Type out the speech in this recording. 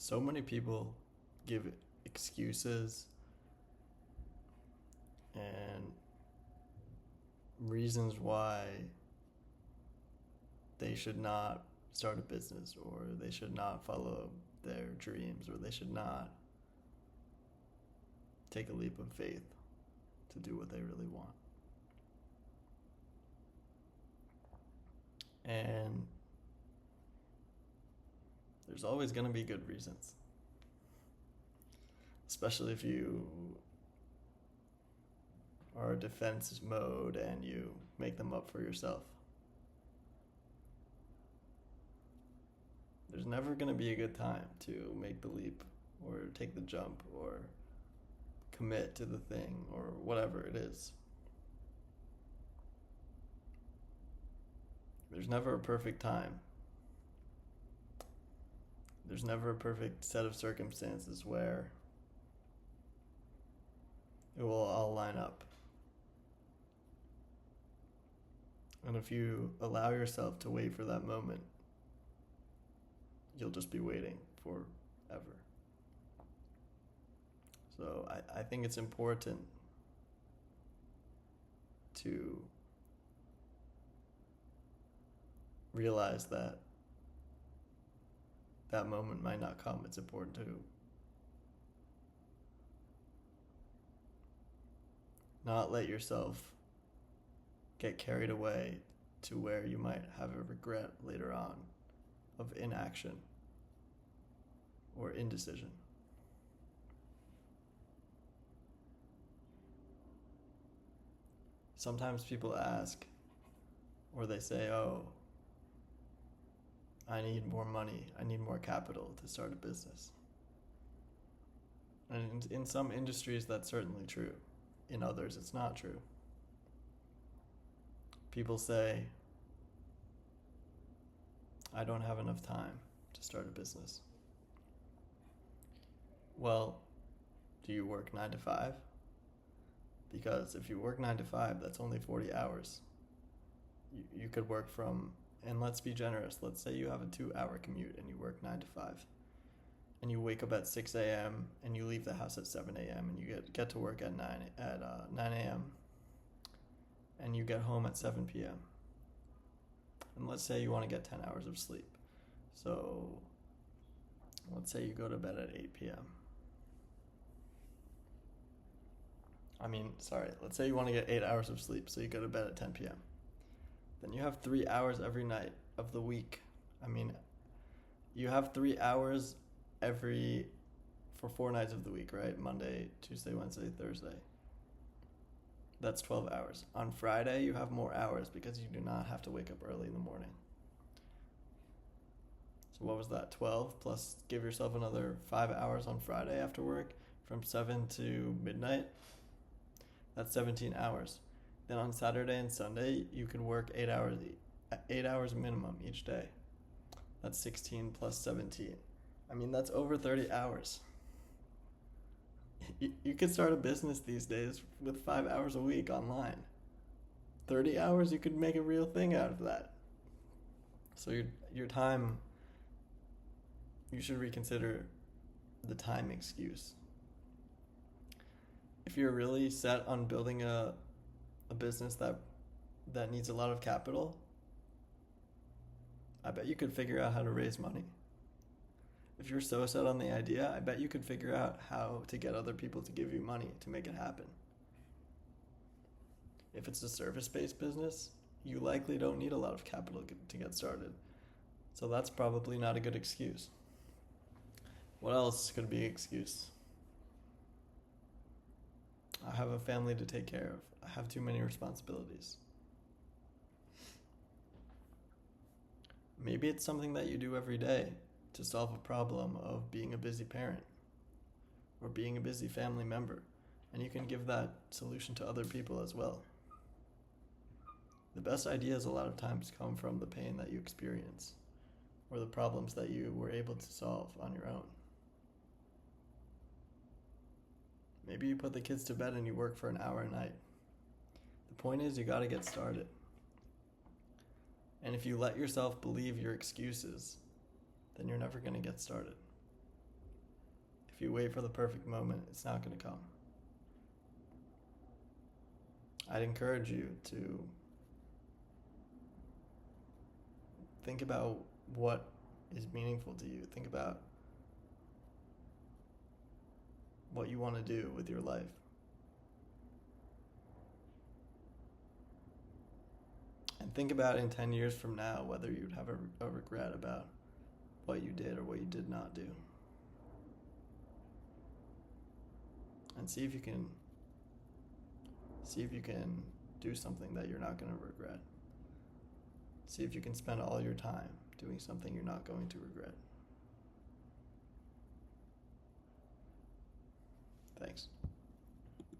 So many people give excuses and reasons why they should not start a business, or they should not follow their dreams, or they should not take a leap of faith to do what they really want. And there's always going to be good reasons, especially if you are defense mode and you make them up for yourself. There's never going to be a good time to make the leap or take the jump or commit to the thing or whatever it is. There's never a perfect time. There's never a perfect set of circumstances where it will all line up. And if you allow yourself to wait for that moment, you'll just be waiting forever. So I think it's important to realize that that moment might not come. It's important to not let yourself get carried away to where you might have a regret later on of inaction or indecision. Sometimes people ask, or they say, oh, I need more money, I need more capital to start a business. And in some industries, that's certainly true. In others, it's not true. People say, I don't have enough time to start a business. Well, do you work 9 to 5? Because if you work 9 to 5, that's only 40 hours. You could work from, and let's be generous, let's say you have a 2-hour commute and you work 9 to 5. And you wake up at 6 a.m. and you leave the house at 7 a.m. and you get to work at 9 a.m. and you get home at 7 p.m. And let's say you want to get 10 hours of sleep. So let's say you go to bed at 8 p.m. Let's say you want to get 8 hours of sleep, so you go to bed at 10 p.m. Then you have 3 hours every night of the week. You have 3 hours for 4 nights of the week, right? Monday, Tuesday, Wednesday, Thursday. That's 12 hours. On Friday, you have more hours because you do not have to wake up early in the morning. So what was that? 12 plus give yourself another 5 hours on Friday after work from 7 to midnight. That's 17 hours. Then on Saturday and Sunday, you can work 8 hours minimum each day. That's 16 plus 17. That's over 30 hours. You could start a business these days with 5 hours a week online. 30 hours, you could make a real thing out of that. So your time, you should reconsider the time excuse. If you're really set on building a business that needs a lot of capital, I bet you could figure out how to raise money. If you're so set on the idea, I bet you could figure out how to get other people to give you money to make it happen. If it's a service-based business, you likely don't need a lot of capital to get started. So that's probably not a good excuse. What else could be an excuse? I have a family to take care of. I have too many responsibilities. Maybe it's something that you do every day to solve a problem of being a busy parent or being a busy family member, and you can give that solution to other people as well. The best ideas a lot of times come from the pain that you experience or the problems that you were able to solve on your own. Maybe you put the kids to bed and you work for an hour a night. The point is, you gotta get started. And if you let yourself believe your excuses, then you're never gonna get started. If you wait for the perfect moment, it's not going to come. I'd encourage you to think about what is meaningful to you. Think about what you want to do with your life. And think about in 10 years from now whether you'd have a regret about what you did or what you did not do. And see if you can do something that you're not going to regret. See if you can spend all your time doing something you're not going to regret. Thanks.